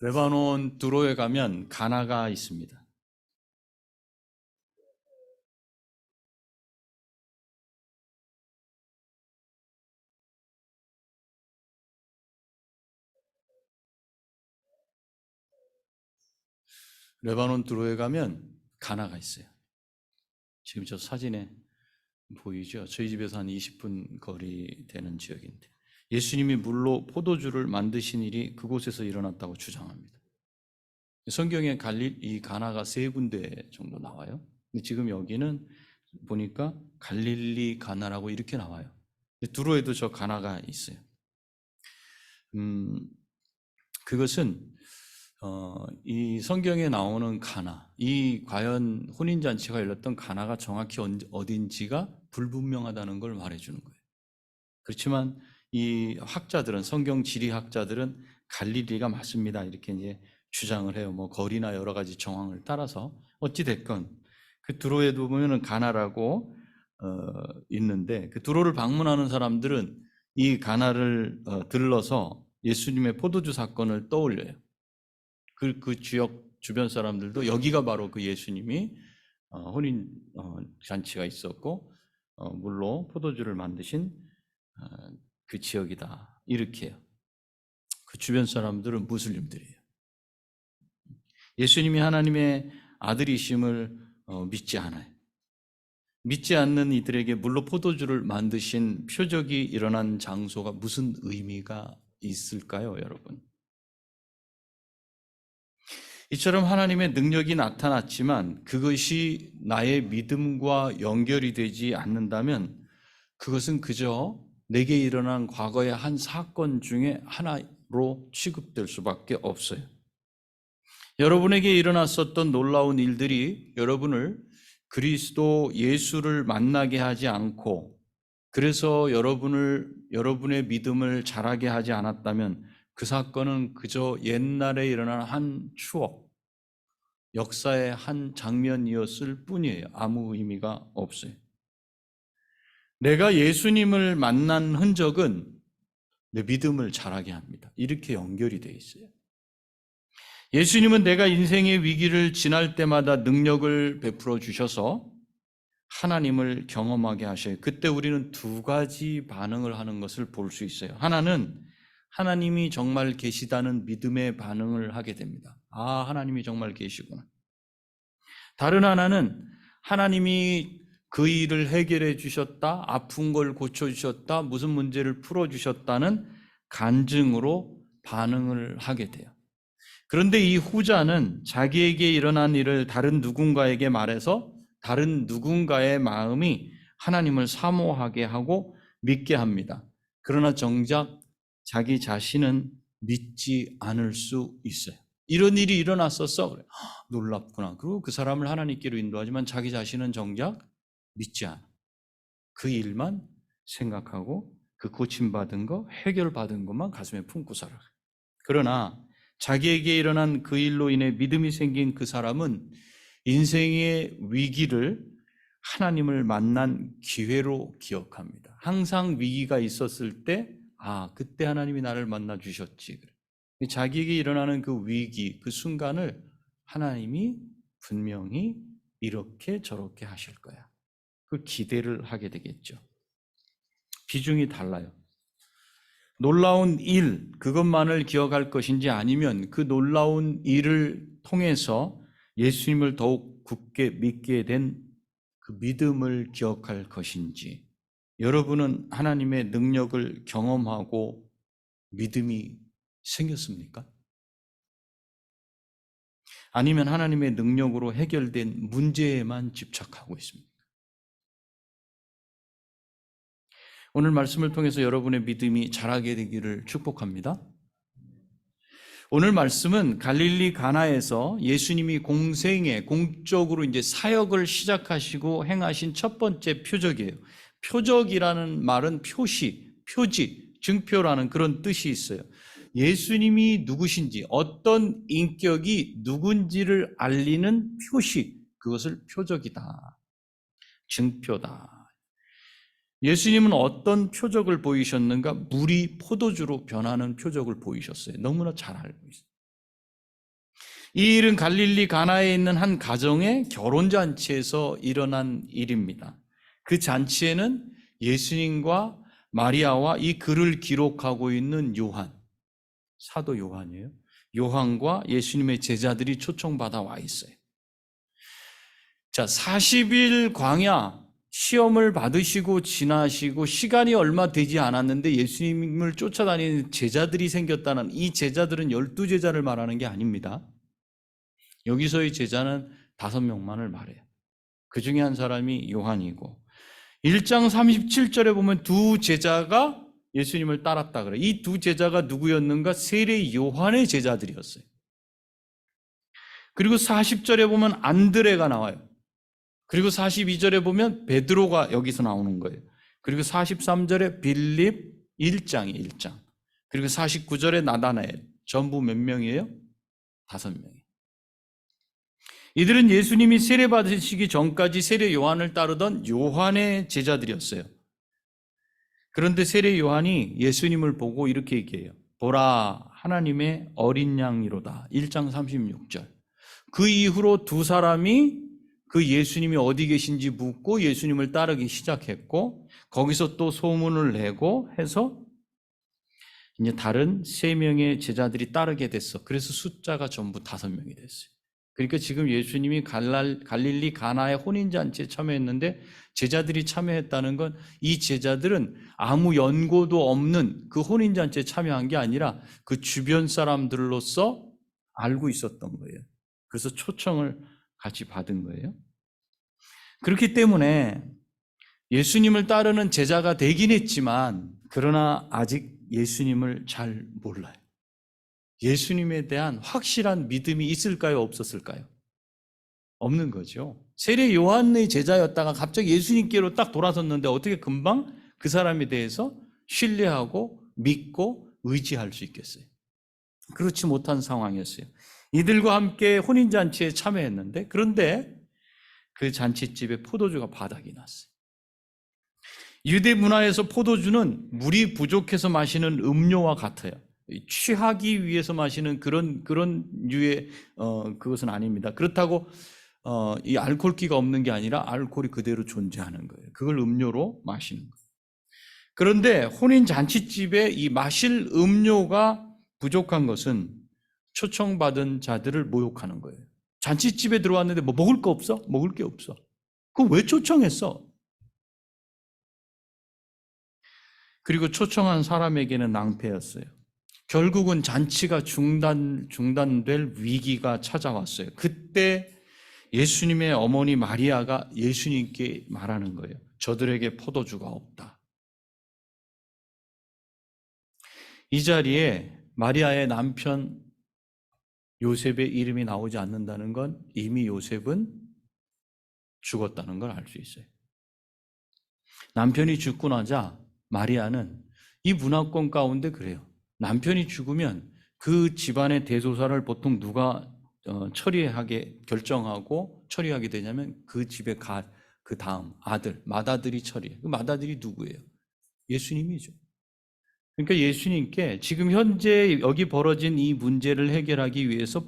레바논 두로에 가면 가나가 있습니다. 레바논 두로에 가면 가나가 있어요. 지금 저 사진에 보이죠? 저희 집에서 한 20분 거리 되는 지역인데 예수님이 물로 포도주를 만드신 일이 그곳에서 일어났다고 주장합니다. 성경에 이 가나가 3군데 정도 나와요. 근데 지금 여기는 보니까 갈릴리 가나라고 이렇게 나와요. 두로에도 저 가나가 있어요. 그것은 이 성경에 나오는 가나, 이 과연 혼인잔치가 열렸던 가나가 정확히 어딘지가 불분명하다는 걸 말해주는 거예요. 그렇지만 이 학자들은, 성경 지리학자들은 갈릴리가 맞습니다, 이렇게 이제 주장을 해요. 뭐 거리나 여러 가지 정황을 따라서 어찌 됐건 그 두로에도 보면은 가나라고 있는데, 그 두로를 방문하는 사람들은 이 가나를 들러서 예수님의 포도주 사건을 떠올려요. 그 지역 주변 사람들도 여기가 바로 그 예수님이 혼인 잔치가 있었고 물로 포도주를 만드신 그 지역이다, 이렇게 해요. 그 주변 사람들은 무슬림들이에요. 예수님이 하나님의 아들이심을 믿지 않아요. 믿지 않는 이들에게 물로 포도주를 만드신 표적이 일어난 장소가 무슨 의미가 있을까요, 여러분? 이처럼 하나님의 능력이 나타났지만 그것이 나의 믿음과 연결이 되지 않는다면 그것은 그저 내게 일어난 과거의 한 사건 중에 하나로 취급될 수밖에 없어요. 여러분에게 일어났었던 놀라운 일들이 여러분을 그리스도 예수를 만나게 하지 않고, 그래서 여러분의 믿음을 자라게 하지 않았다면 그 사건은 그저 옛날에 일어난 한 추억, 역사의 한 장면이었을 뿐이에요. 아무 의미가 없어요. 내가 예수님을 만난 흔적은 내 믿음을 자라게 합니다. 이렇게 연결이 되어 있어요. 예수님은 내가 인생의 위기를 지날 때마다 능력을 베풀어 주셔서 하나님을 경험하게 하셔요. 그때 우리는 2가지 반응을 하는 것을 볼 수 있어요. 하나는 하나님이 정말 계시다는 믿음의 반응을 하게 됩니다. 아, 하나님이 정말 계시구나. 다른 하나는 하나님이 그 일을 해결해 주셨다, 아픈 걸 고쳐주셨다, 무슨 문제를 풀어주셨다는 간증으로 반응을 하게 돼요. 그런데 이 후자는 자기에게 일어난 일을 다른 누군가에게 말해서 다른 누군가의 마음이 하나님을 사모하게 하고 믿게 합니다. 그러나 정작 자기 자신은 믿지 않을 수 있어요. 이런 일이 일어났었어. 그래. 놀랍구나. 그리고 그 사람을 하나님께로 인도하지만 자기 자신은 정작 믿지 않아. 그 일만 생각하고 그 고침받은 거, 해결받은 것만 가슴에 품고 살아요. 그러나 자기에게 일어난 그 일로 인해 믿음이 생긴 그 사람은 인생의 위기를 하나님을 만난 기회로 기억합니다. 항상 위기가 있었을 때, 아, 그때 하나님이 나를 만나 주셨지. 자기에게 일어나는 그 위기, 그 순간을 하나님이 분명히 이렇게 저렇게 하실 거야, 그 기대를 하게 되겠죠. 비중이 달라요. 놀라운 일, 그것만을 기억할 것인지 아니면 그 놀라운 일을 통해서 예수님을 더욱 굳게 믿게 된 그 믿음을 기억할 것인지. 여러분은 하나님의 능력을 경험하고 믿음이 생겼습니까? 아니면 하나님의 능력으로 해결된 문제에만 집착하고 있습니까? 오늘 말씀을 통해서 여러분의 믿음이 자라게 되기를 축복합니다. 오늘 말씀은 갈릴리 가나에서 예수님이 공적으로 이제 사역을 시작하시고 행하신 첫 번째 표적이에요. 표적이라는 말은 표시, 표지, 증표라는 그런 뜻이 있어요. 예수님이 누구신지, 어떤 인격이 누군지를 알리는 표시, 그것을 표적이다, 증표다. 예수님은 어떤 표적을 보이셨는가? 물이 포도주로 변하는 표적을 보이셨어요. 너무나 잘 알고 있어요. 이 일은 갈릴리 가나에 있는 한 가정의 결혼잔치에서 일어난 일입니다. 그 잔치에는 예수님과 마리아와 이 글을 기록하고 있는 요한, 사도 요한이에요. 요한과 예수님의 제자들이 초청받아 와 있어요. 자, 40일 광야 시험을 받으시고 지나시고 시간이 얼마 되지 않았는데 예수님을 쫓아다니는 제자들이 생겼다는, 이 제자들은 12제자를 말하는 게 아닙니다. 여기서의 제자는 5명만을 말해요. 그 중에 한 사람이 요한이고, 1장 37절에 보면 두 제자가 예수님을 따랐다 그래요. 이 두 제자가 누구였는가? 세례 요한의 제자들이었어요. 그리고 40절에 보면 안드레가 나와요. 그리고 42절에 보면 베드로가 여기서 나오는 거예요. 그리고 43절에 빌립, 1장이 1장. 그리고 49절에 나다나엘. 전부 몇 명이에요? 5명이에요. 이들은 예수님이 세례 받으시기 전까지 세례 요한을 따르던 요한의 제자들이었어요. 그런데 세례 요한이 예수님을 보고 이렇게 얘기해요. 보라, 하나님의 어린 양이로다. 1장 36절. 그 이후로 두 사람이 그 예수님이 어디 계신지 묻고 예수님을 따르기 시작했고, 거기서 또 소문을 내고 해서 이제 다른 3명의 제자들이 따르게 됐어. 그래서 숫자가 전부 5명이 됐어요. 그러니까 지금 예수님이 갈릴리 가나의 혼인잔치에 참여했는데 제자들이 참여했다는 건, 이 제자들은 아무 연고도 없는 그 혼인잔치에 참여한 게 아니라 그 주변 사람들로서 알고 있었던 거예요. 그래서 초청을 같이 받은 거예요. 그렇기 때문에 예수님을 따르는 제자가 되긴 했지만, 그러나 아직 예수님을 잘 몰라요. 예수님에 대한 확실한 믿음이 있을까요? 없었을까요? 없는 거죠. 세례 요한의 제자였다가 갑자기 예수님께로 딱 돌아섰는데 어떻게 금방 그 사람에 대해서 신뢰하고 믿고 의지할 수 있겠어요? 그렇지 못한 상황이었어요. 이들과 함께 혼인잔치에 참여했는데, 그런데 그 잔치집에 포도주가 바닥이 났어요. 유대 문화에서 포도주는 물이 부족해서 마시는 음료와 같아요. 취하기 위해서 마시는 그런 류의 그것은 아닙니다. 그렇다고 이 알코올기가 없는 게 아니라 알코올이 그대로 존재하는 거예요. 그걸 음료로 마시는 거예요. 그런데 혼인 잔치집에 이 마실 음료가 부족한 것은 초청받은 자들을 모욕하는 거예요. 잔치집에 들어왔는데 뭐 먹을 거 없어? 먹을 게 없어. 그럼 왜 초청했어? 그리고 초청한 사람에게는 낭패였어요. 결국은 잔치가 중단될 위기가 찾아왔어요. 그때 예수님의 어머니 마리아가 예수님께 말하는 거예요. 저들에게 포도주가 없다. 이 자리에 마리아의 남편 요셉의 이름이 나오지 않는다는 건 이미 요셉은 죽었다는 걸 알 수 있어요. 남편이 죽고 나자 마리아는, 이 문화권 가운데 그래요. 남편이 죽으면 그 집안의 대소사를 보통 누가 결정하고 처리하게 되냐면 그 집에 그 다음 아들, 맏아들이 처리해. 그 맏아들이 누구예요? 예수님이죠. 그러니까 예수님께 지금 현재 여기 벌어진 이 문제를 해결하기 위해서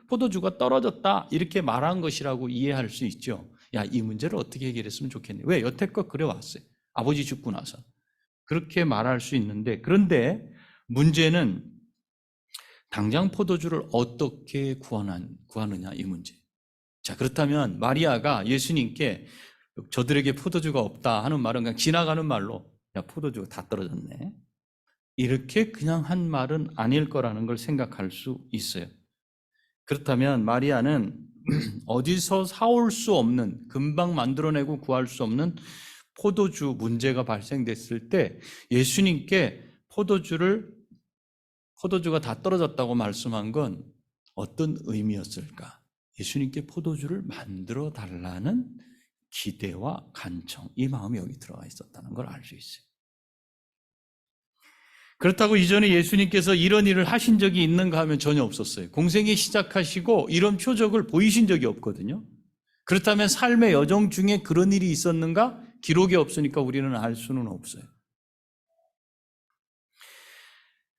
포도주가 떨어졌다 이렇게 말한 것이라고 이해할 수 있죠. 야, 이 문제를 어떻게 해결했으면 좋겠네. 왜? 여태껏 그래 왔어요. 아버지 죽고 나서. 그렇게 말할 수 있는데, 그런데 문제는 당장 포도주를 어떻게 구하느냐, 이 문제. 자, 그렇다면 마리아가 예수님께 저들에게 포도주가 없다 하는 말은 그냥 지나가는 말로, 야, 포도주가 다 떨어졌네, 이렇게 그냥 한 말은 아닐 거라는 걸 생각할 수 있어요. 그렇다면 마리아는 어디서 사올 수 없는, 금방 만들어내고 구할 수 없는 포도주 문제가 발생됐을 때 예수님께 포도주가 다 떨어졌다고 말씀한 건 어떤 의미였을까? 예수님께 포도주를 만들어 달라는 기대와 간청, 이 마음이 여기 들어가 있었다는 걸 알 수 있어요. 그렇다고 이전에 예수님께서 이런 일을 하신 적이 있는가 하면 전혀 없었어요. 공생애 시작하시고 이런 표적을 보이신 적이 없거든요. 그렇다면 삶의 여정 중에 그런 일이 있었는가? 기록이 없으니까 우리는 알 수는 없어요.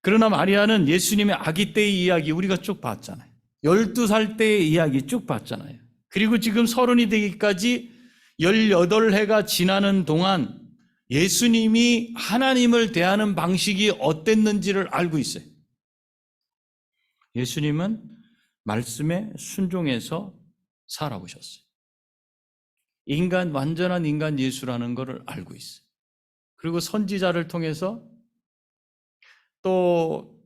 그러나 마리아는 예수님의 아기 때의 이야기 우리가 쭉 봤잖아요. 12살 때의 이야기 쭉 봤잖아요. 그리고 지금 30이 되기까지 18해가 지나는 동안 예수님이 하나님을 대하는 방식이 어땠는지를 알고 있어요. 예수님은 말씀에 순종해서 살아오셨어요. 완전한 인간 예수라는 것을 알고 있어요. 그리고 선지자를 통해서 또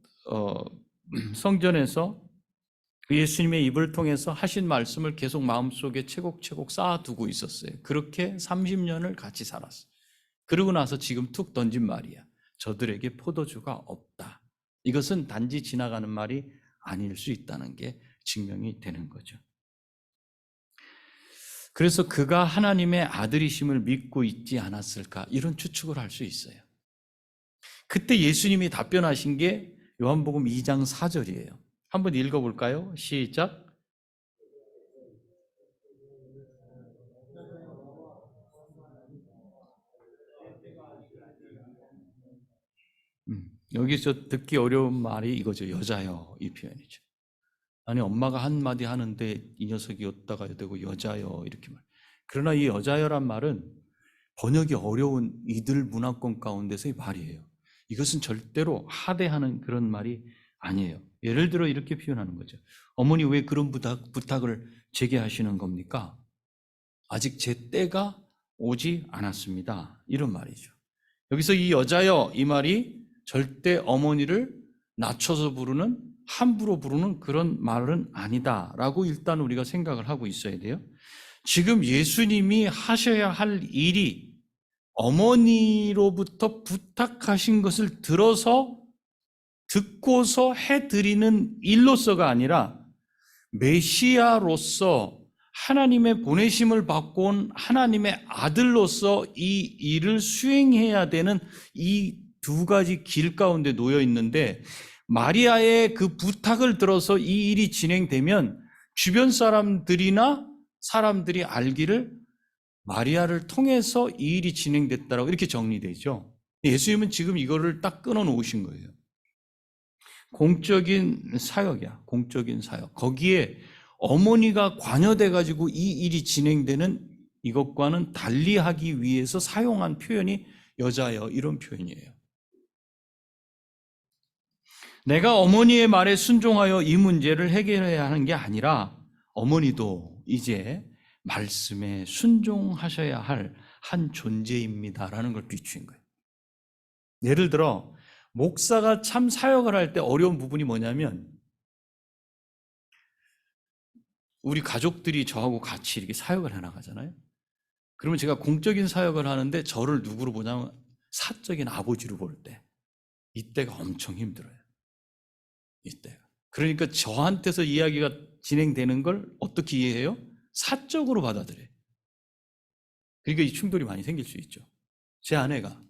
성전에서 예수님의 입을 통해서 하신 말씀을 계속 마음속에 채곡채곡 쌓아두고 있었어요. 그렇게 30년을 같이 살았어요. 그러고 나서 지금 툭 던진 말이야. 저들에게 포도주가 없다. 이것은 단지 지나가는 말이 아닐 수 있다는 게 증명이 되는 거죠. 그래서 그가 하나님의 아들이심을 믿고 있지 않았을까? 이런 추측을 할 수 있어요. 그때 예수님이 답변하신 게 요한복음 2장 4절이에요. 한번 읽어볼까요? 시작. 여기서 듣기 어려운 말이 이거죠. 여자여, 이 표현이죠. 아니, 엄마가 한마디 하는데 이 녀석이 였다가 되고 여자여 이렇게 말. 그러나 이 여자여란 말은 번역이 어려운 이들 문화권 가운데서의 말이에요. 이것은 절대로 하대하는 그런 말이 아니에요. 예를 들어 이렇게 표현하는 거죠. 어머니 왜 그런 부탁을 제게 하시는 겁니까? 아직 제 때가 오지 않았습니다. 이런 말이죠. 여기서 이 여자여 이 말이 절대 어머니를 낮춰서 부르는, 함부로 부르는 그런 말은 아니다라고 일단 우리가 생각을 하고 있어야 돼요. 지금 예수님이 하셔야 할 일이 어머니로부터 부탁하신 것을 듣고서 해드리는 일로서가 아니라 메시아로서 하나님의 보내심을 받고 온 하나님의 아들로서 이 일을 수행해야 되는 이 두 가지 길 가운데 놓여 있는데, 마리아의 그 부탁을 들어서 이 일이 진행되면 주변 사람들이나 사람들이 알기를 마리아를 통해서 이 일이 진행됐다라고 이렇게 정리되죠. 예수님은 지금 이거를 딱 끊어 놓으신 거예요. 공적인 사역이야. 공적인 사역. 거기에 어머니가 관여돼 가지고 이 일이 진행되는 이것과는 달리하기 위해서 사용한 표현이 여자여 이런 표현이에요. 내가 어머니의 말에 순종하여 이 문제를 해결해야 하는 게 아니라 어머니도 이제 말씀에 순종하셔야 할 한 존재입니다라는 걸 비추인 거예요. 예를 들어 목사가 참 사역을 할 때 어려운 부분이 뭐냐면, 우리 가족들이 저하고 같이 이렇게 사역을 해나가잖아요. 그러면 제가 공적인 사역을 하는데 저를 누구로 보냐면 사적인 아버지로 볼 때, 이때가 엄청 힘들어요. 이때가. 그러니까 저한테서 이야기가 진행되는 걸 어떻게 이해해요? 사적으로 받아들여요. 그러니까 이 충돌이 많이 생길 수 있죠. 제 아내가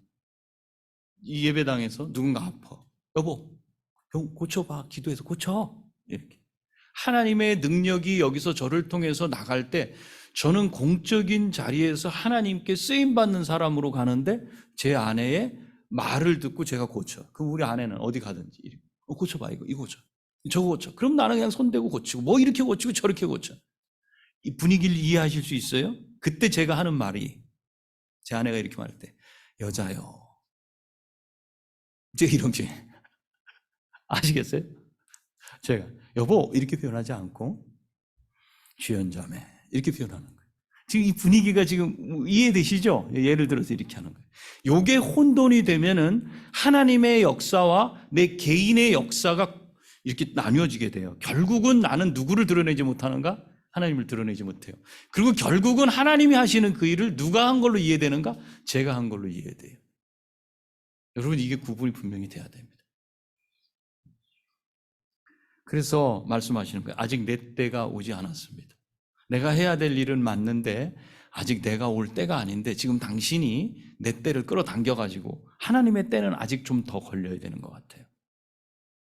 이 예배당에서 누군가 아파. 여보, 병 고쳐봐. 기도해서 고쳐. 이렇게. 하나님의 능력이 여기서 저를 통해서 나갈 때 저는 공적인 자리에서 하나님께 쓰임받는 사람으로 가는데 제 아내의 말을 듣고 제가 고쳐. 그럼 우리 아내는 어디 가든지 고쳐봐. 이거 고쳐. 저거 고쳐. 그럼 나는 그냥 손대고 고치고 뭐 이렇게 고치고 저렇게 고쳐. 이 분위기를 이해하실 수 있어요? 그때 제가 하는 말이, 제 아내가 이렇게 말할 때 여자요. 이제 이런 표현 아시겠어요? 제가 여보 이렇게 표현하지 않고 주연자매 이렇게 표현하는 거예요. 지금 이 분위기가 지금 이해되시죠? 예를 들어서 이렇게 하는 거예요. 요게 혼돈이 되면은 하나님의 역사와 내 개인의 역사가 이렇게 나뉘어지게 돼요. 결국은 나는 누구를 드러내지 못하는가? 하나님을 드러내지 못해요. 그리고 결국은 하나님이 하시는 그 일을 누가 한 걸로 이해되는가? 제가 한 걸로 이해돼요. 여러분 이게 구분이 분명히 돼야 됩니다. 그래서 말씀하시는 거예요. 아직 내 때가 오지 않았습니다. 내가 해야 될 일은 맞는데 아직 내가 올 때가 아닌데 지금 당신이 내 때를 끌어당겨가지고 하나님의 때는 아직 좀 더 걸려야 되는 것 같아요.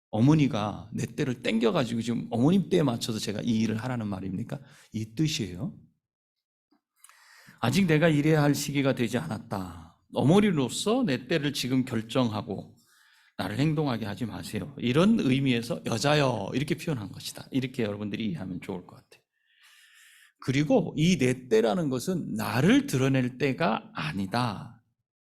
어머니가 내 때를 땡겨가지고 지금 어머님 때에 맞춰서 제가 이 일을 하라는 말입니까? 이 뜻이에요. 아직 내가 일해야 할 시기가 되지 않았다. 어머니로서 내 때를 지금 결정하고 나를 행동하게 하지 마세요. 이런 의미에서 여자여 이렇게 표현한 것이다. 이렇게 여러분들이 이해하면 좋을 것 같아요. 그리고 이 내 때라는 것은 나를 드러낼 때가 아니다.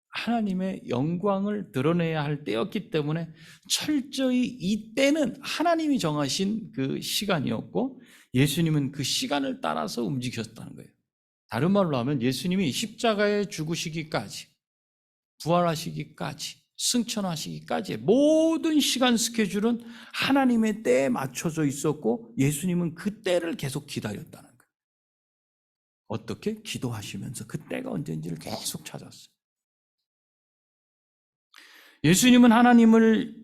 하나님의 영광을 드러내야 할 때였기 때문에 철저히 이 때는 하나님이 정하신 그 시간이었고 예수님은 그 시간을 따라서 움직였다는 거예요. 다른 말로 하면 예수님이 십자가에 죽으시기까지, 부활하시기까지, 승천하시기까지 모든 시간 스케줄은 하나님의 때에 맞춰져 있었고 예수님은 그 때를 계속 기다렸다는 거예요. 어떻게? 기도하시면서 그 때가 언제인지를 계속 찾았어요. 예수님은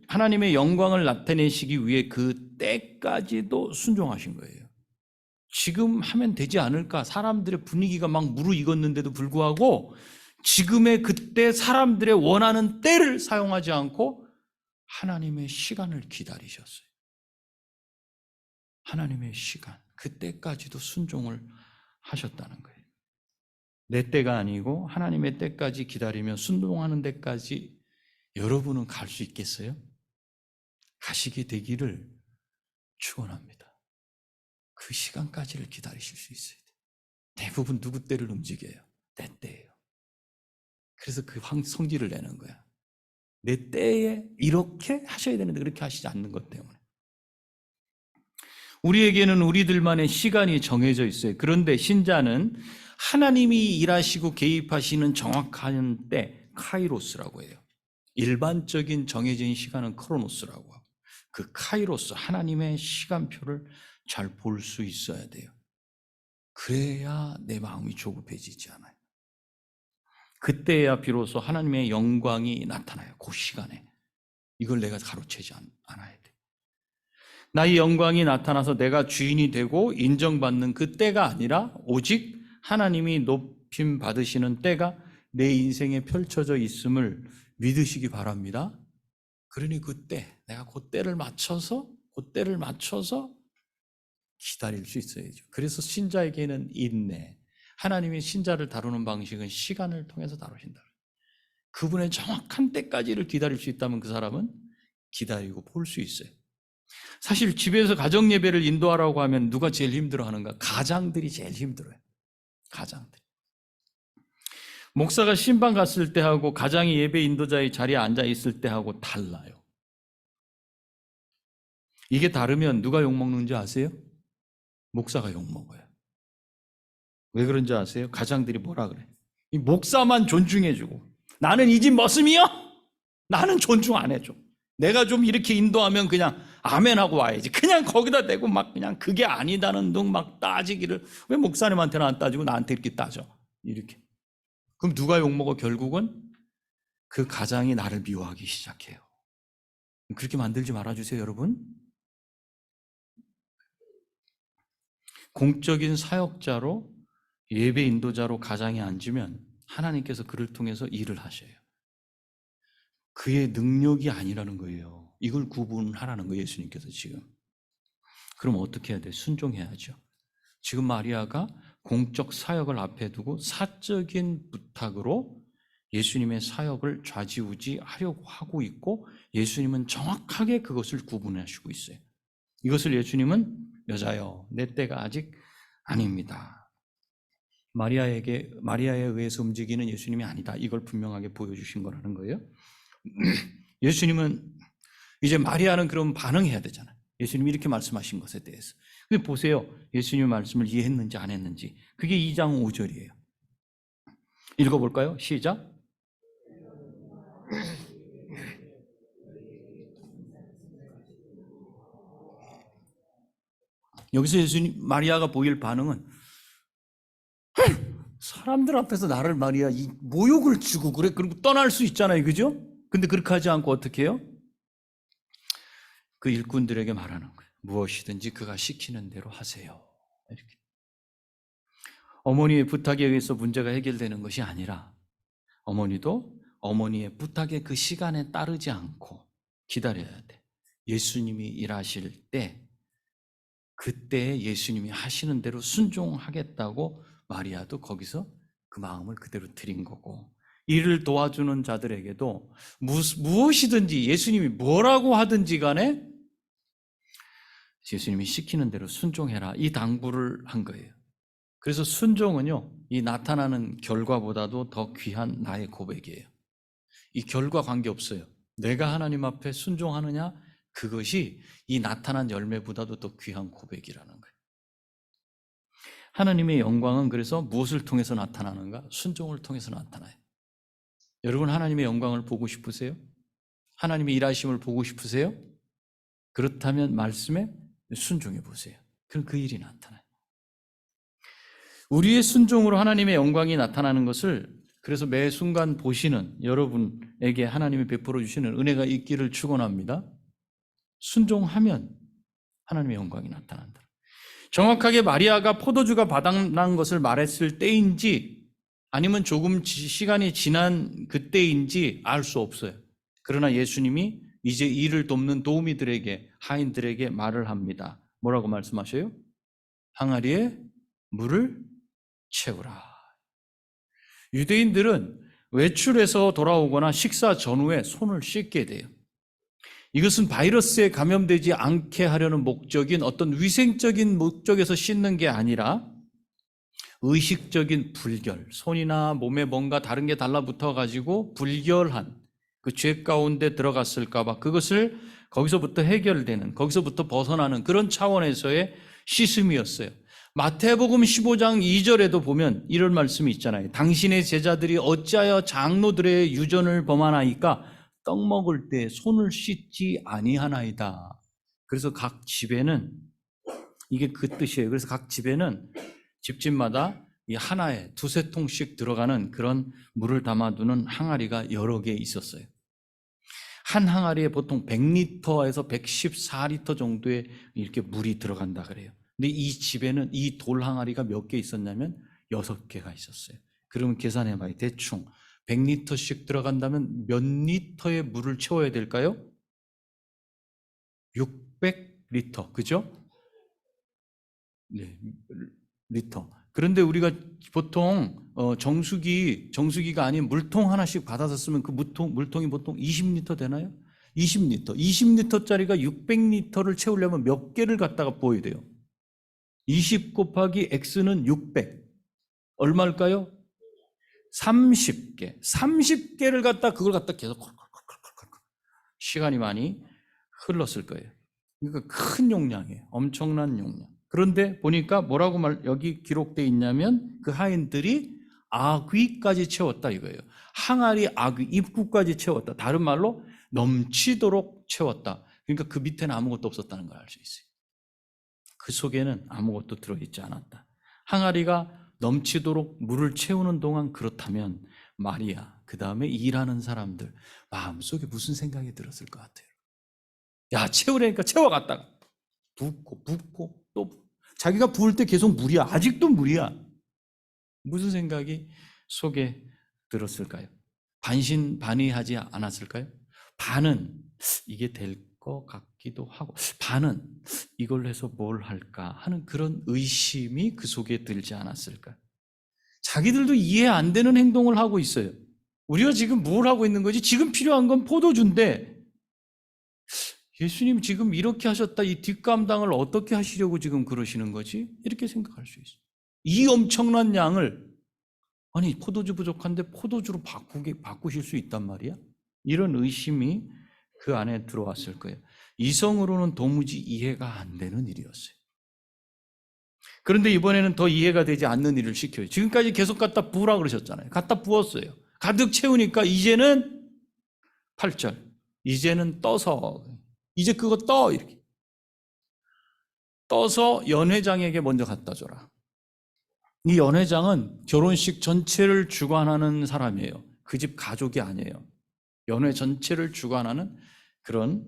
하나님의 영광을 나타내시기 위해 그 때까지도 순종하신 거예요. 지금 하면 되지 않을까? 사람들의 분위기가 막 무르익었는데도 불구하고 지금의 그때 사람들의 원하는 때를 사용하지 않고 하나님의 시간을 기다리셨어요. 하나님의 시간, 그 때까지도 순종을 하셨다는 거예요. 내 때가 아니고 하나님의 때까지 기다리며 순종하는 데까지 여러분은 갈 수 있겠어요? 가시게 되기를 축원합니다. 그 시간까지를 기다리실 수 있어야 돼요. 대부분 누구 때를 움직여요? 내 때예요. 그래서 그 성질을 내는 거야. 내 때에 이렇게 하셔야 되는데 그렇게 하시지 않는 것 때문에. 우리에게는 우리들만의 시간이 정해져 있어요. 그런데 신자는 하나님이 일하시고 개입하시는 정확한 때, 카이로스라고 해요. 일반적인 정해진 시간은 크로노스라고 하고 그 카이로스, 하나님의 시간표를 잘 볼 수 있어야 돼요. 그래야 내 마음이 조급해지지 않아요. 그때야 비로소 하나님의 영광이 나타나요. 그 시간에. 이걸 내가 가로채지 않아야 돼. 나의 영광이 나타나서 내가 주인이 되고 인정받는 그 때가 아니라 오직 하나님이 높임 받으시는 때가 내 인생에 펼쳐져 있음을 믿으시기 바랍니다. 그러니 그때, 내가 그 때를 맞춰서 기다릴 수 있어야죠. 그래서 신자에게는 인내, 하나님이 신자를 다루는 방식은 시간을 통해서 다루신다. 그분의 정확한 때까지를 기다릴 수 있다면 그 사람은 기다리고 볼 수 있어요. 사실 집에서 가정 예배를 인도하라고 하면 누가 제일 힘들어하는가? 가장들이 제일 힘들어요. 가장들. 목사가 신방 갔을 때하고 가장이 예배 인도자의 자리에 앉아 있을 때하고 달라요. 이게 다르면 누가 욕먹는지 아세요? 목사가 욕먹어요. 왜 그런지 아세요? 가장들이 뭐라 그래? 이 목사만 존중해주고 나는 이 집 머슴이요? 나는 존중 안 해줘. 내가 좀 이렇게 인도하면 그냥 아멘하고 와야지. 그냥 거기다 대고 막 그냥 그게 아니다는 둥 막 따지기를 왜 목사님한테는 안 따지고 나한테 이렇게 따져? 이렇게. 그럼 누가 욕먹어? 결국은 그 가장이 나를 미워하기 시작해요. 그렇게 만들지 말아주세요, 여러분. 공적인 사역자로 예배 인도자로 가장에 앉으면 하나님께서 그를 통해서 일을 하셔요. 그의 능력이 아니라는 거예요. 이걸 구분하라는 거예요, 예수님께서 지금. 그럼 어떻게 해야 돼? 순종해야죠. 지금 마리아가 공적 사역을 앞에 두고 사적인 부탁으로 예수님의 사역을 좌지우지하려고 하고 있고 예수님은 정확하게 그것을 구분하시고 있어요. 이것을 예수님은 여자여, 내 때가 아직 아닙니다. 마리아에 의해서 움직이는 예수님이 아니다. 이걸 분명하게 보여주신 거라는 거예요. 예수님은 이제 마리아는 그럼 반응해야 되잖아요. 예수님이 이렇게 말씀하신 것에 대해서. 근데 보세요. 예수님의 말씀을 이해했는지 안 했는지. 그게 2장 5절이에요. 읽어볼까요? 시작. 여기서 마리아가 보일 반응은 사람들 앞에서 나를 말이야 이 모욕을 주고 그래 그리고 떠날 수 있잖아요, 그죠? 근데 그렇게 하지 않고 어떻게 해요? 그 일꾼들에게 말하는 거예요. 무엇이든지 그가 시키는 대로 하세요. 이렇게. 어머니의 부탁에 의해서 문제가 해결되는 것이 아니라 어머니도 어머니의 부탁에 그 시간에 따르지 않고 기다려야 돼. 예수님이 일하실 때 그때 예수님이 하시는 대로 순종하겠다고 마리아도 거기서 그 마음을 그대로 드린 거고 일을 도와주는 자들에게도 무엇이든지 예수님이 뭐라고 하든지 간에 예수님이 시키는 대로 순종해라, 이 당부를 한 거예요. 그래서 순종은요, 이 나타나는 결과보다도 더 귀한 나의 고백이에요. 이 결과 관계없어요. 내가 하나님 앞에 순종하느냐, 그것이 이 나타난 열매보다도 더 귀한 고백이라는 거예요. 하나님의 영광은 그래서 무엇을 통해서 나타나는가? 순종을 통해서 나타나요. 여러분, 하나님의 영광을 보고 싶으세요? 하나님의 일하심을 보고 싶으세요? 그렇다면 말씀에 순종해 보세요. 그럼 그 일이 나타나요. 우리의 순종으로 하나님의 영광이 나타나는 것을 그래서 매 순간 보시는 여러분에게 하나님이 베풀어 주시는 은혜가 있기를 축원합니다. 순종하면 하나님의 영광이 나타난다. 정확하게 마리아가 포도주가 바닥난 것을 말했을 때인지 아니면 조금 시간이 지난 그때인지 알 수 없어요. 그러나 예수님이 이제 이를 돕는 도우미들에게, 하인들에게 말을 합니다. 뭐라고 말씀하셔요? 항아리에 물을 채우라. 유대인들은 외출해서 돌아오거나 식사 전후에 손을 씻게 돼요. 이것은 바이러스에 감염되지 않게 하려는 목적인 어떤 위생적인 목적에서 씻는 게 아니라 의식적인 불결, 손이나 몸에 뭔가 다른 게 달라붙어가지고 불결한 그 죄 가운데 들어갔을까봐 그것을 거기서부터 해결되는, 거기서부터 벗어나는 그런 차원에서의 씻음이었어요. 마태복음 15장 2절에도 보면 이런 말씀이 있잖아요. 당신의 제자들이 어찌하여 장로들의 유전을 범하나이까 떡 먹을 때 손을 씻지 아니하나이다. 그래서 각 집에는 이게 그 뜻이에요. 그래서 각 집에는 집집마다 이 하나에 두세 통씩 들어가는 그런 물을 담아두는 항아리가 여러 개 있었어요. 한 항아리에 보통 100리터에서 114리터 정도의 이렇게 물이 들어간다 그래요. 근데 이 집에는 이 돌 항아리가 몇 개 있었냐면 6개가 있었어요. 그러면 계산해봐요. 대충 100리터씩 들어간다면 몇 리터의 물을 채워야 될까요? 600리터, 그죠? 네, 리터. 그런데 우리가 보통 정수기가 아닌 물통 하나씩 받아서 쓰면 그 물통이 보통 20리터 되나요? 20리터. 20리터짜리가 600리터를 채우려면 몇 개를 갖다가 부어야 돼요? 20 곱하기 X는 600. 얼마일까요? 30개. 30개를 갖다 그걸 갖다 계속 시간이 많이 흘렀을 거예요. 그러니까 큰 용량이에요. 엄청난 용량. 그런데 보니까 뭐라고 여기 기록되어 있냐면 그 하인들이 아귀까지 채웠다 이거예요. 항아리 아귀 입구까지 채웠다. 다른 말로 넘치도록 채웠다. 그러니까 그 밑에는 아무것도 없었다는 걸 알 수 있어요. 그 속에는 아무것도 들어있지 않았다. 항아리가 넘치도록 물을 채우는 동안 그렇다면 마리아, 그 다음에 일하는 사람들 마음속에 무슨 생각이 들었을 것 같아요? 야, 채우라니까 채워갔다가 붓고 또 자기가 부을 때 계속 물이야. 아직도 물이야. 무슨 생각이 속에 들었을까요? 반신반의하지 않았을까요? 반은 이게 될 것 같기도 하고, 반은 이걸로 해서 뭘 할까 하는 그런 의심이 그 속에 들지 않았을까? 자기들도 이해 안 되는 행동을 하고 있어요. 우리가 지금 뭘 하고 있는 거지? 지금 필요한 건 포도주인데 예수님 지금 이렇게 하셨다, 이 뒷감당을 어떻게 하시려고 지금 그러시는 거지? 이렇게 생각할 수 있어요. 이 엄청난 양을, 아니 포도주 부족한데 포도주로 바꾸실 수 있단 말이야? 이런 의심이 그 안에 들어왔을 거예요. 이성으로는 도무지 이해가 안 되는 일이었어요. 그런데 이번에는 더 이해가 되지 않는 일을 시켜요. 지금까지 계속 갖다 부으라 그러셨잖아요. 갖다 부었어요. 가득 채우니까 이제는 8절, 이제는 떠서, 이제 그거 이렇게 떠서 연회장에게 먼저 갖다 줘라. 이 연회장은 결혼식 전체를 주관하는 사람이에요. 그 집 가족이 아니에요. 연회 전체를 주관하는 그런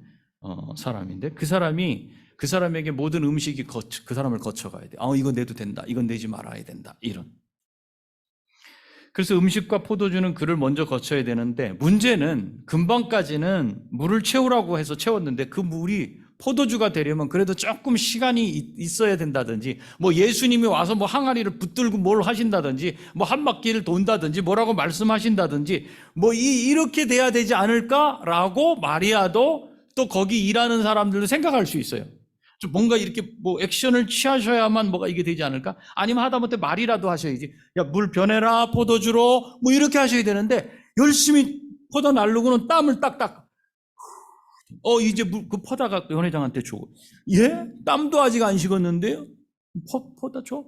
사람인데 그 사람에게 모든 음식이 그 사람을 거쳐가야 돼. 이건 내도 된다. 이건 내지 말아야 된다. 이런. 그래서 음식과 포도주는 그를 먼저 거쳐야 되는데 문제는 금방까지는 물을 채우라고 해서 채웠는데 그 물이 포도주가 되려면 그래도 조금 시간이 있어야 된다든지, 뭐 예수님이 와서 뭐 항아리를 붙들고 뭘 하신다든지, 뭐 한 바퀴를 돈다든지, 뭐라고 말씀하신다든지, 뭐 이렇게 돼야 되지 않을까라고 마리아도 또 거기 일하는 사람들도 생각할 수 있어요. 좀 뭔가 이렇게 뭐 액션을 취하셔야만 뭐가 이게 되지 않을까? 아니면 하다못해 말이라도 하셔야지. 야, 물 변해라, 포도주로, 뭐 이렇게 하셔야 되는데, 열심히 퍼다 날르고는 땀을 딱딱. 이제 그 퍼다가 연회장한테 줘. 예? 땀도 아직 안 식었는데요? 퍼다 줘?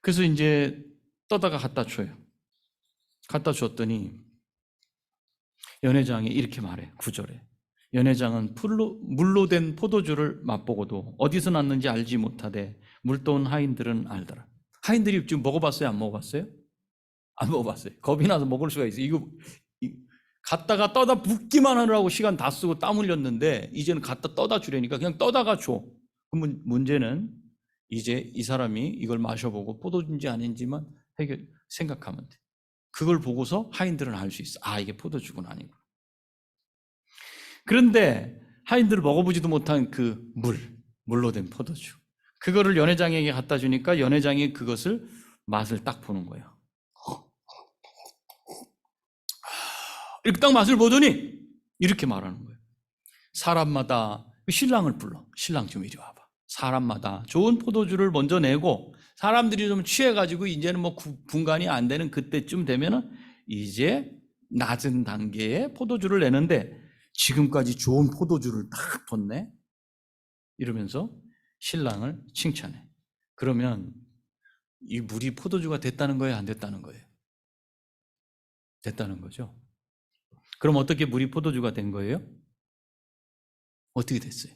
그래서 이제 떠다가 갖다 줘요. 갖다 줬더니 연회장이 이렇게 말해, 9절에. 연회장은 물로 된 포도주를 맛보고도 어디서 났는지 알지 못하되 물떠온 하인들은 알더라. 하인들이 지금 먹어봤어요? 안 먹어봤어요? 안 먹어봤어요. 겁이 나서 먹을 수가 있어요. 이거 갖다가 떠다 붓기만 하느라고 시간 다 쓰고 땀 흘렸는데 이제는 갖다 떠다 주려니까 그냥 떠다가 줘. 그럼 문제는 이제 이 사람이 이걸 마셔보고 포도주인지 아닌지만 생각하면 돼. 그걸 보고서 하인들은 알 수 있어. 아, 이게 포도주군 아니고. 그런데 하인들을 먹어보지도 못한 그 물로 된 포도주. 그거를 연회장에게 갖다 주니까 연회장이 그것을 맛을 딱 보는 거예요. 이렇게 딱 맛을 보더니 이렇게 말하는 거예요. 사람마다 신랑을 불러. 신랑 좀 이리 와봐. 사람마다 좋은 포도주를 먼저 내고 사람들이 좀 취해가지고 이제는 뭐 분간이 안 되는 그때쯤 되면은 이제 낮은 단계의 포도주를 내는데 지금까지 좋은 포도주를 딱 뒀네? 이러면서 신랑을 칭찬해. 그러면 이 물이 포도주가 됐다는 거예요? 안 됐다는 거예요? 됐다는 거죠. 그럼 어떻게 물이 포도주가 된 거예요? 어떻게 됐어요?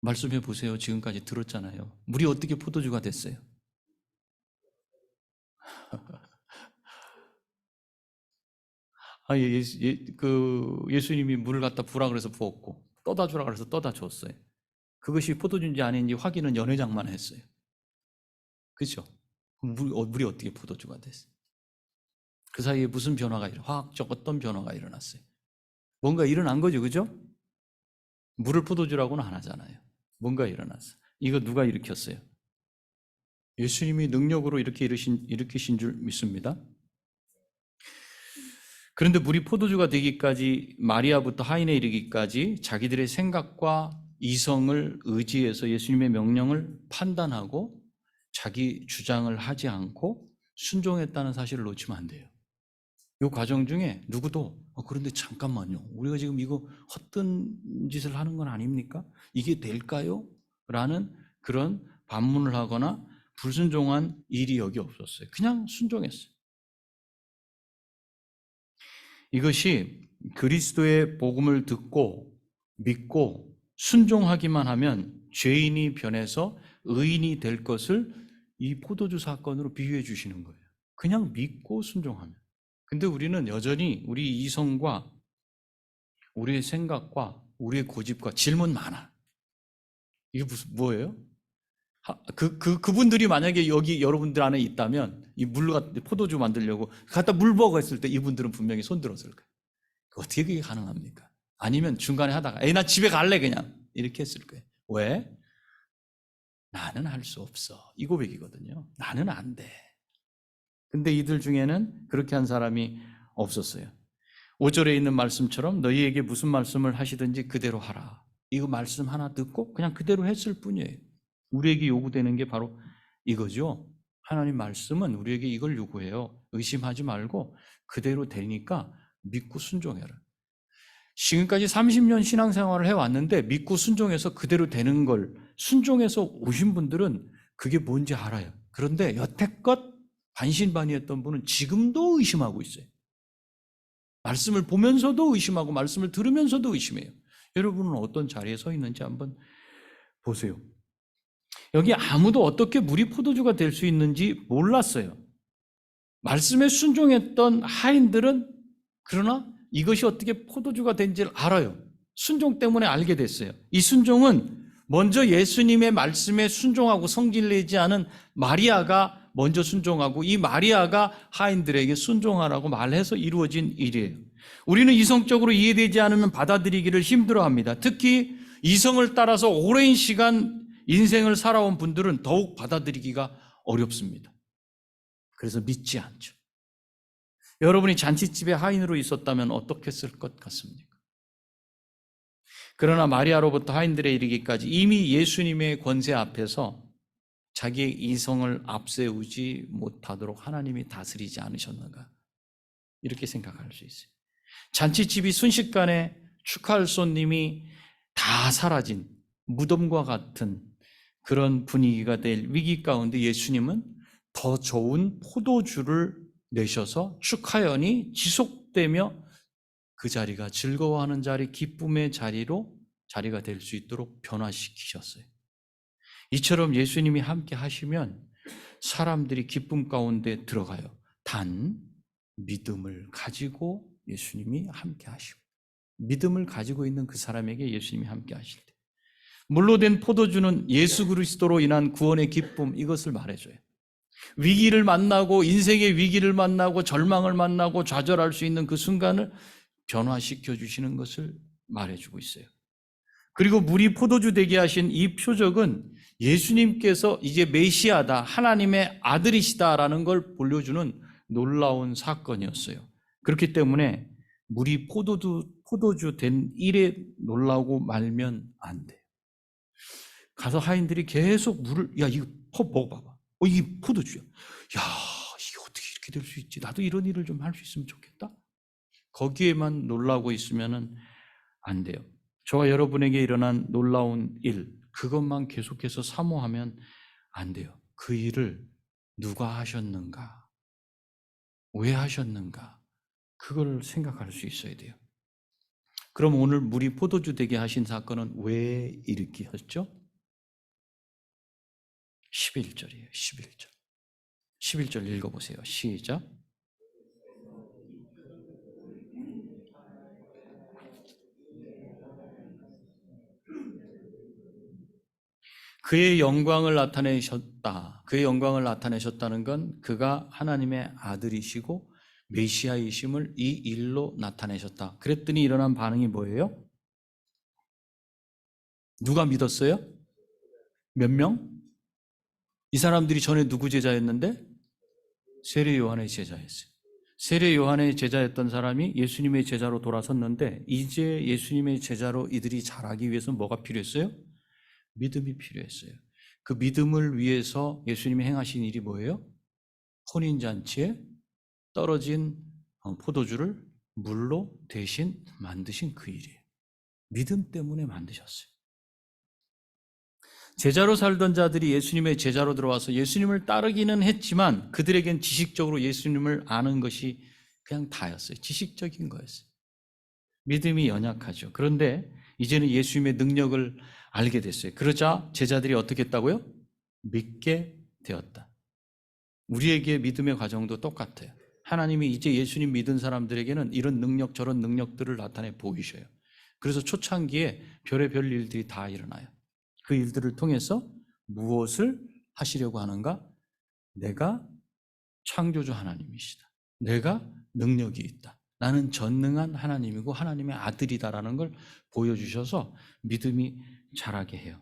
말씀해 보세요. 지금까지 들었잖아요. 물이 어떻게 포도주가 됐어요? 예수님이 물을 갖다 부라 그래서 부었고 떠다 주라 그래서 떠다 줬어요. 그것이 포도주인지 아닌지 확인은 연회장만 했어요. 그렇죠? 물이 어떻게 포도주가 됐어요? 그 사이에 무슨 변화가 화학적 어떤 변화가 일어났어요? 뭔가 일어난 거죠, 그죠? 물을 포도주라고는 안 하잖아요. 뭔가 일어났어. 이거 누가 일으켰어요? 예수님이 능력으로 이렇게 일으키신 줄 믿습니다. 그런데 물이 포도주가 되기까지 마리아부터 하인에 이르기까지 자기들의 생각과 이성을 의지해서 예수님의 명령을 판단하고 자기 주장을 하지 않고 순종했다는 사실을 놓치면 안 돼요. 이 과정 중에 누구도 그런데 잠깐만요. 우리가 지금 이거 헛된 짓을 하는 건 아닙니까? 이게 될까요? 라는 그런 반문을 하거나 불순종한 일이 여기 없었어요. 그냥 순종했어요. 이것이 그리스도의 복음을 듣고 믿고 순종하기만 하면 죄인이 변해서 의인이 될 것을 이 포도주 사건으로 비유해 주시는 거예요. 그냥 믿고 순종하면. 근데 우리는 여전히 우리 이성과 우리의 생각과 우리의 고집과 질문 많아. 이게 뭐예요? 그분들이 만약에 여기 여러분들 안에 있다면 이 물로 포도주 만들려고 갖다 물 먹어 했을 때 이분들은 분명히 손들었을 거예요. 어떻게 그게 가능합니까? 아니면 중간에 하다가 나 집에 갈래 그냥 이렇게 했을 거예요. 왜? 나는 할 수 없어. 이 고백이거든요. 나는 안 돼. 근데 이들 중에는 그렇게 한 사람이 없었어요. 5절에 있는 말씀처럼 너희에게 무슨 말씀을 하시든지 그대로 하라. 이거 말씀 하나 듣고 그냥 그대로 했을 뿐이에요. 우리에게 요구되는 게 바로 이거죠. 하나님 말씀은 우리에게 이걸 요구해요. 의심하지 말고 그대로 되니까 믿고 순종해라. 지금까지 30년 신앙생활을 해왔는데 믿고 순종해서 그대로 되는 걸 순종해서 오신 분들은 그게 뭔지 알아요. 그런데 여태껏 반신반의했던 분은 지금도 의심하고 있어요. 말씀을 보면서도 의심하고 말씀을 들으면서도 의심해요. 여러분은 어떤 자리에 서 있는지 한번 보세요. 여기 아무도 어떻게 물이 포도주가 될 수 있는지 몰랐어요. 말씀에 순종했던 하인들은 그러나 이것이 어떻게 포도주가 된지를 알아요. 순종 때문에 알게 됐어요. 이 순종은 먼저 예수님의 말씀에 순종하고 성질내지 않은 마리아가 먼저 순종하고 이 마리아가 하인들에게 순종하라고 말해서 이루어진 일이에요. 우리는 이성적으로 이해되지 않으면 받아들이기를 힘들어합니다. 특히 이성을 따라서 오랜 시간 인생을 살아온 분들은 더욱 받아들이기가 어렵습니다. 그래서 믿지 않죠. 여러분이 잔치집에 하인으로 있었다면 어떻게 했을 것 같습니까? 그러나 마리아로부터 하인들에 이르기까지 이미 예수님의 권세 앞에서 자기의 이성을 앞세우지 못하도록 하나님이 다스리지 않으셨는가? 이렇게 생각할 수 있어요. 잔치집이 순식간에 축하할 손님이 다 사라진 무덤과 같은 그런 분위기가 될 위기 가운데 예수님은 더 좋은 포도주를 내셔서 축하연이 지속되며 그 자리가 즐거워하는 자리, 기쁨의 자리가 될 수 있도록 변화시키셨어요. 이처럼 예수님이 함께 하시면 사람들이 기쁨 가운데 들어가요. 단 믿음을 가지고 예수님이 함께 하시고, 믿음을 가지고 있는 그 사람에게 예수님이 함께 하실 때, 물로 된 포도주는 예수 그리스도로 인한 구원의 기쁨, 이것을 말해줘요. 위기를 만나고, 인생의 위기를 만나고, 절망을 만나고 좌절할 수 있는 그 순간을 변화시켜 주시는 것을 말해주고 있어요. 그리고 물이 포도주 되게 하신 이 표적은 예수님께서 이제 메시아다, 하나님의 아들이시다라는 걸 보여주는 놀라운 사건이었어요. 그렇기 때문에 물이 포도주 된 일에 놀라고 말면 안 돼요. 가서 하인들이 계속 물을, 야, 이거 먹어봐봐. 이게 포도주야. 야, 이게 어떻게 이렇게 될 수 있지? 나도 이런 일을 좀 할 수 있으면 좋겠다. 거기에만 놀라고 있으면 안 돼요. 저와 여러분에게 일어난 놀라운 일, 그것만 계속해서 사모하면 안 돼요. 그 일을 누가 하셨는가? 왜 하셨는가? 그걸 생각할 수 있어야 돼요. 그럼 오늘 물이 포도주 되게 하신 사건은 왜 일으켰죠? 11절이에요. 11절. 11절 읽어보세요. 시작. 그의 영광을 나타내셨다. 그의 영광을 나타내셨다는 건 그가 하나님의 아들이시고 메시아이심을 이 일로 나타내셨다. 그랬더니 일어난 반응이 뭐예요? 누가 믿었어요? 몇 명? 이 사람들이 전에 누구 제자였는데? 세례 요한의 제자였어요. 세례 요한의 제자였던 사람이 예수님의 제자로 돌아섰는데 이제 예수님의 제자로 이들이 자라기 위해서 뭐가 필요했어요? 믿음이 필요했어요. 그 믿음을 위해서 예수님이 행하신 일이 뭐예요? 혼인잔치에 떨어진 포도주를 물로 대신 만드신 그 일이에요. 믿음 때문에 만드셨어요. 제자로 살던 자들이 예수님의 제자로 들어와서 예수님을 따르기는 했지만 그들에겐 지식적으로 예수님을 아는 것이 그냥 다였어요. 지식적인 거였어요. 믿음이 연약하죠. 그런데 이제는 예수님의 능력을 알게 됐어요. 그러자 제자들이 어떻게 했다고요? 믿게 되었다. 우리에게 믿음의 과정도 똑같아요. 하나님이 이제 예수님 믿은 사람들에게는 이런 능력 저런 능력들을 나타내 보이셔요. 그래서 초창기에 별의별 일들이 다 일어나요. 그 일들을 통해서 무엇을 하시려고 하는가? 내가 창조주 하나님이시다. 내가 능력이 있다. 나는 전능한 하나님이고 하나님의 아들이다라는 걸 보여주셔서 믿음이 자라게 해요.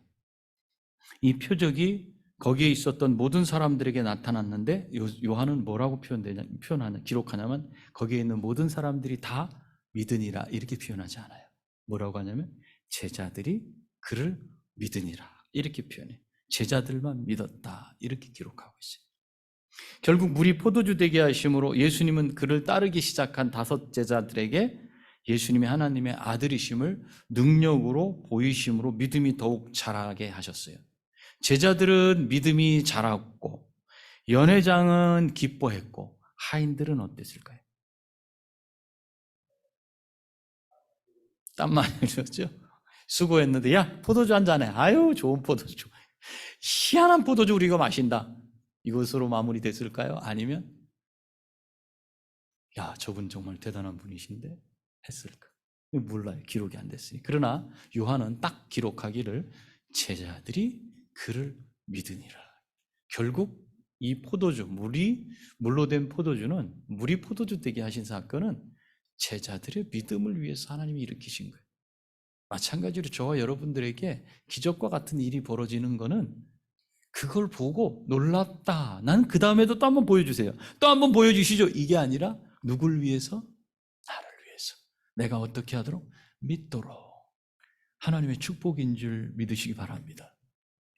이 표적이 거기에 있었던 모든 사람들에게 나타났는데 요한은 뭐라고 기록하냐면 거기에 있는 모든 사람들이 다 믿으니라 이렇게 표현하지 않아요. 뭐라고 하냐면 제자들이 그를 믿으니라 이렇게 표현해요. 제자들만 믿었다 이렇게 기록하고 있어요. 결국 물이 포도주 되게 하심으로 예수님은 그를 따르기 시작한 5 제자들에게 예수님이 하나님의 아들이심을 능력으로 보이심으로 믿음이 더욱 자라게 하셨어요. 제자들은 믿음이 자랐고 연회장은 기뻐했고 하인들은 어땠을까요? 땀 많이 흘렸죠? 수고했는데 야 포도주 한 잔해. 아유 좋은 포도주. 희한한 포도주 우리가 마신다. 이것으로 마무리됐을까요? 아니면 야 저분 정말 대단한 분이신데 했을까? 몰라요. 기록이 안 됐으니. 그러나 요한은 딱 기록하기를 제자들이 그를 믿으니라. 결국 이 포도주, 물로 된 포도주는, 물이 포도주 되게 하신 사건은 제자들의 믿음을 위해서 하나님이 일으키신 거예요. 마찬가지로 저와 여러분들에게 기적과 같은 일이 벌어지는 거는 그걸 보고 놀랍다. 난 그 다음에도 또 한번 보여주세요. 또 한번 보여주시죠. 이게 아니라 누굴 위해서? 나를 위해서. 내가 어떻게 하도록? 믿도록. 하나님의 축복인 줄 믿으시기 바랍니다.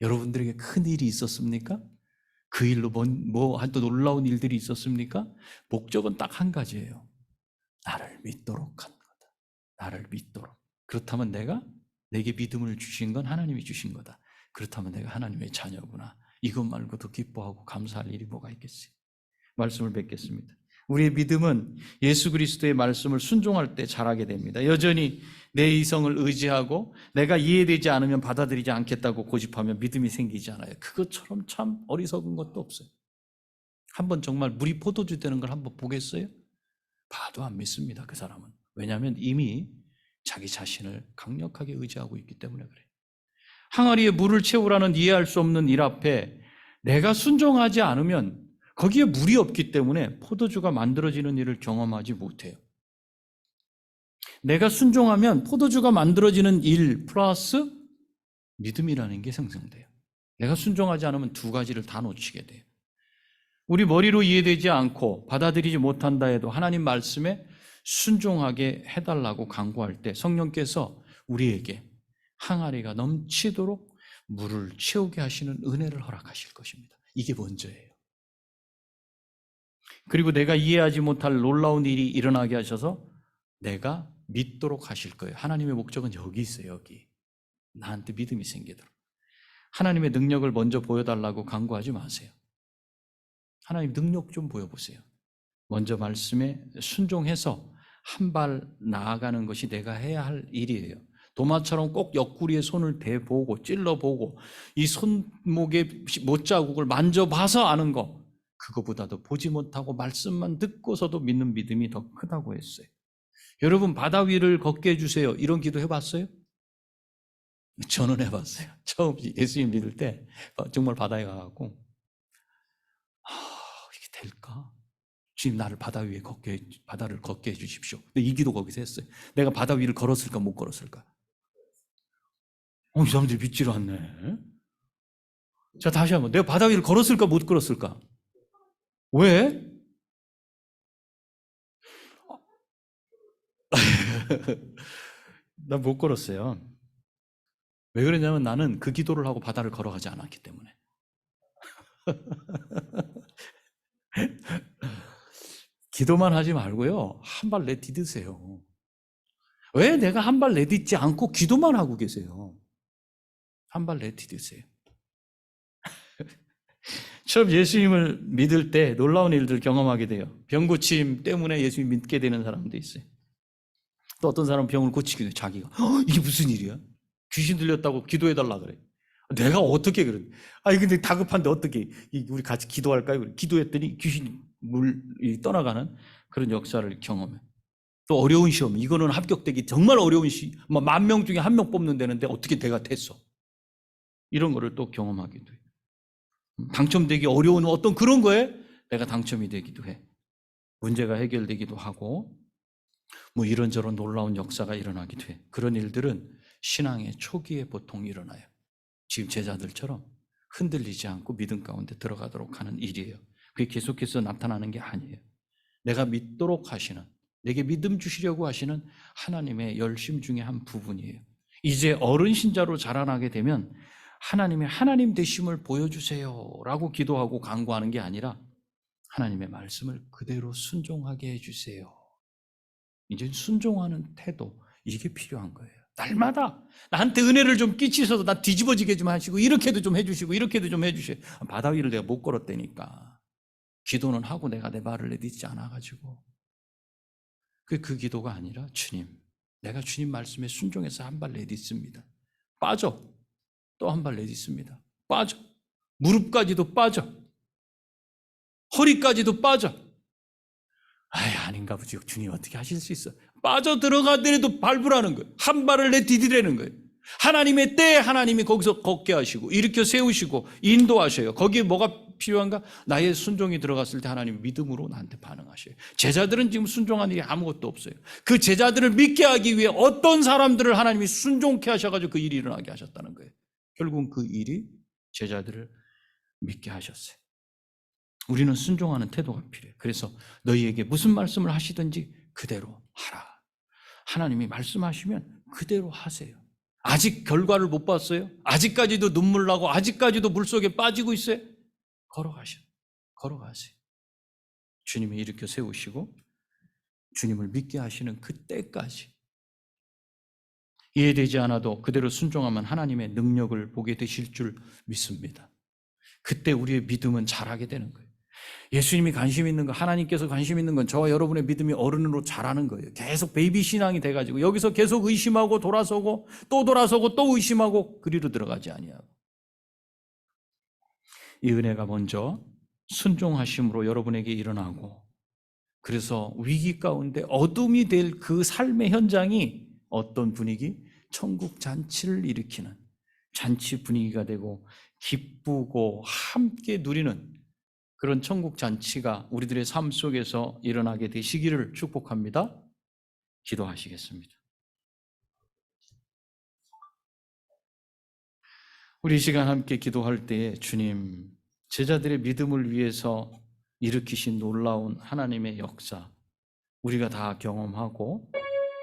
여러분들에게 큰 일이 있었습니까? 그 일로 또 놀라운 일들이 있었습니까? 목적은 딱 한 가지예요. 나를 믿도록 한 거다. 나를 믿도록. 그렇다면 내게 믿음을 주신 건 하나님이 주신 거다. 그렇다면 내가 하나님의 자녀구나. 이것 말고 더 기뻐하고 감사할 일이 뭐가 있겠어요? 말씀을 뵙겠습니다. 우리의 믿음은 예수 그리스도의 말씀을 순종할 때 자라게 됩니다. 여전히 내 이성을 의지하고 내가 이해되지 않으면 받아들이지 않겠다고 고집하면 믿음이 생기지 않아요. 그것처럼 참 어리석은 것도 없어요. 한번 정말 물이 포도주 되는 걸 한번 보겠어요? 봐도 안 믿습니다. 그 사람은. 왜냐하면 이미 자기 자신을 강력하게 의지하고 있기 때문에 그래요. 항아리에 물을 채우라는 이해할 수 없는 일 앞에 내가 순종하지 않으면 거기에 물이 없기 때문에 포도주가 만들어지는 일을 경험하지 못해요. 내가 순종하면 포도주가 만들어지는 일 플러스 믿음이라는 게 생성돼요. 내가 순종하지 않으면 두 가지를 다 놓치게 돼요. 우리 머리로 이해되지 않고 받아들이지 못한다 해도 하나님 말씀에 순종하게 해달라고 간구할 때 성령께서 우리에게 항아리가 넘치도록 물을 채우게 하시는 은혜를 허락하실 것입니다. 이게 먼저예요. 그리고 내가 이해하지 못할 놀라운 일이 일어나게 하셔서 내가 믿도록 하실 거예요. 하나님의 목적은 여기 있어요. 여기. 나한테 믿음이 생기도록. 하나님의 능력을 먼저 보여달라고 간구하지 마세요. 하나님 능력 좀 보여보세요. 먼저 말씀에 순종해서 한 발 나아가는 것이 내가 해야 할 일이에요. 도마처럼 꼭 옆구리에 손을 대보고 찔러보고 이 손목의 못자국을 만져봐서 아는 거, 그거보다도 보지 못하고 말씀만 듣고서도 믿는 믿음이 더 크다고 했어요. 여러분 바다 위를 걷게 해주세요. 이런 기도 해봤어요? 저는 해봤어요. 처음 예수님 믿을 때 정말 바다에 가갖고 이게 될까? 주님 나를 바다를 걷게 해주십시오. 근데 이 기도 거기서 했어요. 내가 바다 위를 걸었을까 못 걸었을까? 이 사람들이 믿지를 않네. 자, 다시 한번. 내가 바다 위를 걸었을까 못 걸었을까? 왜? 난 못 걸었어요. 왜 그러냐면 나는 그 기도를 하고 바다를 걸어가지 않았기 때문에. 기도만 하지 말고요. 한 발 내디드세요. 왜 내가 한 발 내딛지 않고 기도만 하고 계세요? 한 발 내디드세요. 처음 예수님을 믿을 때 놀라운 일들 경험하게 돼요. 병 고침 때문에 예수님 믿게 되는 사람도 있어요. 또 어떤 사람은 병을 고치기도 해요. 자기가 이게 무슨 일이야? 귀신 들렸다고 기도해달라 그래. 내가 어떻게 그래? 근데 다급한데 어떻게 우리 같이 기도할까요? 기도했더니 귀신이 떠나가는 그런 역사를 경험해. 또 어려운 시험, 이거는 합격되기 정말 어려운 시험, 10,000명 중에 1명 뽑는 데는데 어떻게 내가 됐어? 이런 거를 또 경험하기도 해. 당첨되기 어려운 어떤 그런 거에 내가 당첨이 되기도 해. 문제가 해결되기도 하고 이런저런 놀라운 역사가 일어나기도 해. 그런 일들은 신앙의 초기에 보통 일어나요. 지금 제자들처럼 흔들리지 않고 믿음 가운데 들어가도록 하는 일이에요. 그게 계속해서 나타나는 게 아니에요. 내가 믿도록 하시는, 내게 믿음 주시려고 하시는 하나님의 열심 중에 한 부분이에요. 이제 어른 신자로 자라나게 되면 하나님의 하나님 되심을 보여주세요 라고 기도하고 간구하는 게 아니라 하나님의 말씀을 그대로 순종하게 해주세요. 이제 순종하는 태도, 이게 필요한 거예요. 날마다 나한테 은혜를 좀 끼치셔서 나 뒤집어지게 좀 하시고 이렇게도 좀 해주시고 이렇게도 좀 해주세요. 바다 위를 내가 못 걸었다니까. 기도는 하고 내가 내 발을 내딛지 않아가지고. 그 기도가 아니라 주님, 내가 주님 말씀에 순종해서 한 발 내딛습니다. 빠져. 또 한 발 내딛습니다. 빠져. 무릎까지도 빠져. 허리까지도 빠져. 아닌가 보지. 주님 어떻게 하실 수 있어? 빠져 들어가더라도 밟으라는 거예요. 한 발을 내디디라는 거예요. 하나님의 때에 하나님이 거기서 걷게 하시고 일으켜 세우시고 인도하셔요. 거기에 뭐가 필요한가? 나의 순종이 들어갔을 때 하나님 믿음으로 나한테 반응하셔요. 제자들은 지금 순종하는 게 아무것도 없어요. 그 제자들을 믿게 하기 위해 어떤 사람들을 하나님이 순종케 하셔가지고 그 일이 일어나게 하셨다는 거예요. 결국은 그 일이 제자들을 믿게 하셨어요. 우리는 순종하는 태도가 필요해요. 그래서 너희에게 무슨 말씀을 하시든지 그대로 하라. 하나님이 말씀하시면 그대로 하세요. 아직 결과를 못 봤어요? 아직까지도 눈물 나고 아직까지도 물속에 빠지고 있어요? 걸어가세요. 주님이 일으켜 세우시고 주님을 믿게 하시는 그때까지 이해되지 않아도 그대로 순종하면 하나님의 능력을 보게 되실 줄 믿습니다. 그때 우리의 믿음은 자라게 되는 거예요. 예수님이 관심 있는 거, 하나님께서 관심 있는 건 저와 여러분의 믿음이 어른으로 자라는 거예요. 계속 베이비 신앙이 돼가지고 여기서 계속 의심하고 돌아서고 또 돌아서고 또 의심하고 그리로 들어가지 아니하고, 이 은혜가 먼저 순종하심으로 여러분에게 일어나고, 그래서 위기 가운데 어둠이 될 그 삶의 현장이 어떤 분위기? 천국 잔치를 일으키는 잔치 분위기가 되고 기쁘고 함께 누리는 그런 천국 잔치가 우리들의 삶 속에서 일어나게 되시기를 축복합니다. 기도하시겠습니다. 우리 이 시간 함께 기도할 때에 주님, 제자들의 믿음을 위해서 일으키신 놀라운 하나님의 역사 우리가 다 경험하고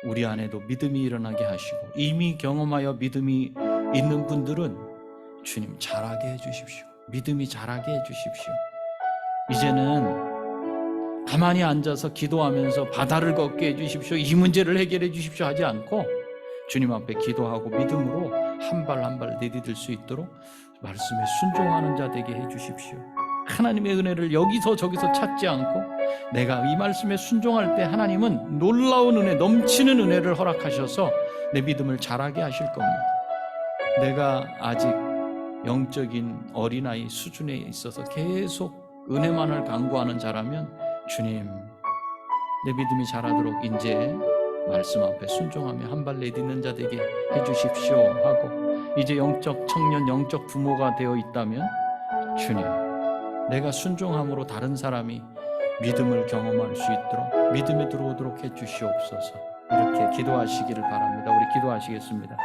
우리 안에도 믿음이 일어나게 하시고, 이미 경험하여 믿음이 있는 분들은 주님 자라게 해주십시오. 믿음이 자라게 해주십시오. 이제는 가만히 앉아서 기도하면서 바다를 걷게 해주십시오, 이 문제를 해결해 주십시오 하지 않고 주님 앞에 기도하고 믿음으로 한 발 한 발 내디딜 수 있도록 말씀에 순종하는 자 되게 해주십시오. 하나님의 은혜를 여기서 저기서 찾지 않고 내가 이 말씀에 순종할 때 하나님은 놀라운 은혜, 넘치는 은혜를 허락하셔서 내 믿음을 자라게 하실 겁니다. 내가 아직 영적인 어린아이 수준에 있어서 계속 은혜만을 간구하는 자라면 주님, 내 믿음이 자라도록 이제 말씀 앞에 순종하며 한 발 내딛는 자 되게 해주십시오 하고, 이제 영적 청년, 영적 부모가 되어 있다면 주님, 내가 순종함으로 다른 사람이 믿음을 경험할 수 있도록 믿음에 들어오도록 해주시옵소서. 이렇게 기도하시기를 바랍니다. 우리 기도하시겠습니다.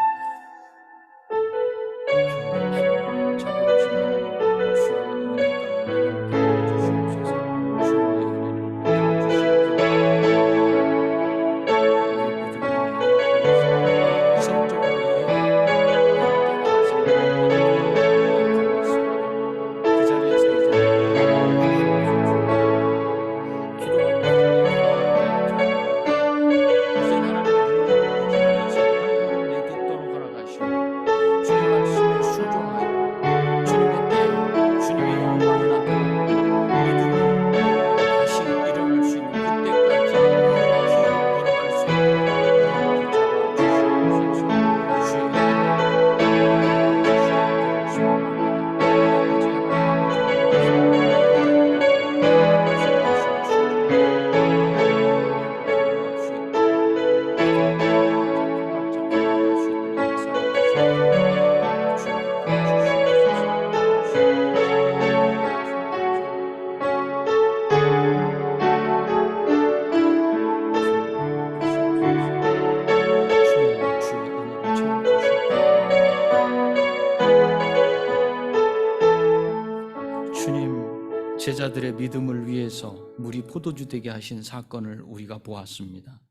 제자들의 믿음을 위해서 물이 포도주 되게 하신 사건을 우리가 보았습니다.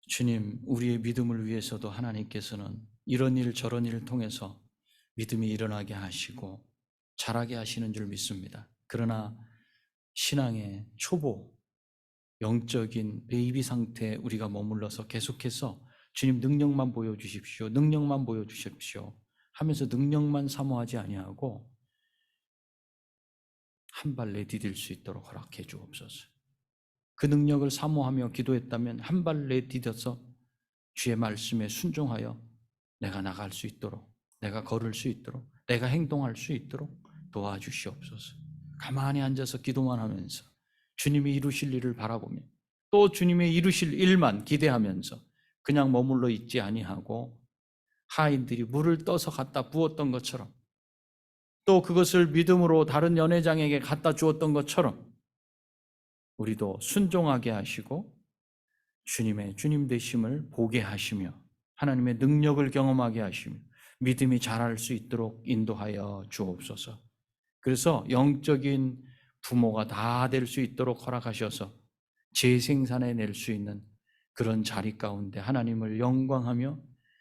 주님, 우리의 믿음을 위해서도 하나님께서는 이런 일 저런 일을 통해서 믿음이 일어나게 하시고 자라게 하시는 줄 믿습니다. 그러나 신앙의 초보, 영적인 베이비 상태에 우리가 머물러서 계속해서 주님 능력만 보여주십시오, 능력만 보여주십시오 하면서 능력만 사모하지 아니하고 한 발 내디딜 수 있도록 허락해 주옵소서. 그 능력을 사모하며 기도했다면 한 발 내디뎌서 주의 말씀에 순종하여 내가 나갈 수 있도록, 내가 걸을 수 있도록, 내가 행동할 수 있도록 도와주시옵소서. 가만히 앉아서 기도만 하면서 주님이 이루실 일을 바라보며 또 주님의 이루실 일만 기대하면서 그냥 머물러 있지 아니하고 하인들이 물을 떠서 갖다 부었던 것처럼 또 그것을 믿음으로 다른 연회장에게 갖다 주었던 것처럼 우리도 순종하게 하시고 주님의 주님 되심을 보게 하시며 하나님의 능력을 경험하게 하시며 믿음이 자랄 수 있도록 인도하여 주옵소서. 그래서 영적인 부모가 다 될 수 있도록 허락하셔서 재생산해낼 수 있는 그런 자리 가운데 하나님을 영광하며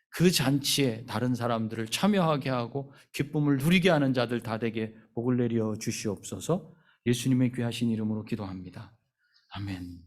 그 잔치에 다른 사람들을 참여하게 하고 기쁨을 누리게 하는 자들 다 되게 복을 내려 주시옵소서. 예수님의 귀하신 이름으로 기도합니다. 아멘.